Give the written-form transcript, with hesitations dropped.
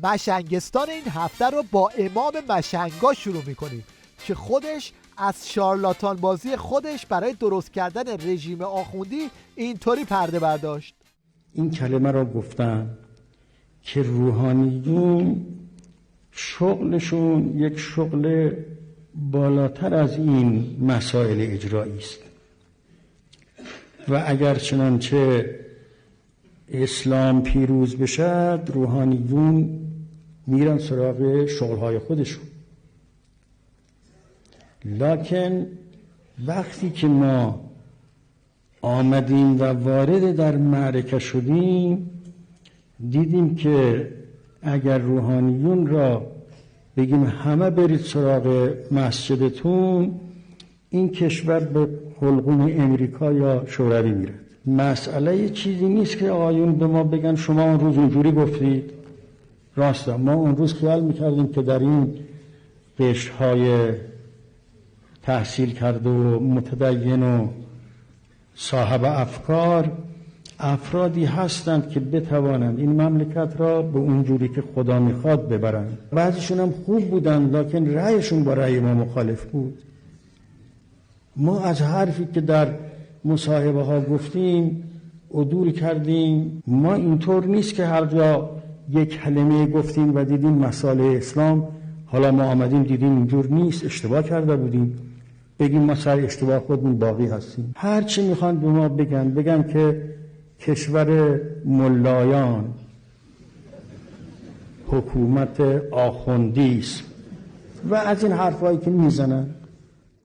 مشنگستان این هفته رو با امام مشنگا شروع میکنیم که خودش از شارلاتان بازی خودش برای درست کردن رژیم آخوندی اینطوری پرده برداشت. این کلمه را گفتن که روحانیون شغلشون یک شغل بالاتر از این مسائل اجرایی است و اگر چنانچه اسلام پیروز بشد روحانیون میرن سراغ شغلهای خودشون. لکن وقتی که ما آمدیم و وارد در معرکه شدیم دیدیم که اگر روحانیون را بگیم همه برید سراغ مسجدتون این کشور به حلقوم امریکا یا شوروی میره. مسئله چیزی نیست که آقایون به ما بگن شما اون روز اونجوری گفتید. راسته ما اون روز خیال میکردیم که در این قشرهای تحصیل کرده و متدین و صاحب افکار افرادی هستند که بتوانند این مملکت را به اونجوری که خدا میخواد ببرند. بعضیشون هم خوب بودن لکن رأیشون با رأی ما مخالف بود. ما از حرفی که در مصاحبه ها گفتیم عدول کردیم. ما اینطور نیست که هر جا یک کلمه گفتیم و دیدیم مسائل اسلام حالا ما آمدیم دیدیم اینجور نیست اشتباه کرده بودیم بگیم ما سر اشتباه خودمون باقی هستیم. هر چی میخوان به ما بگن که کشور ملایان حکومت آخوندی است و از این حرفایی که میزنن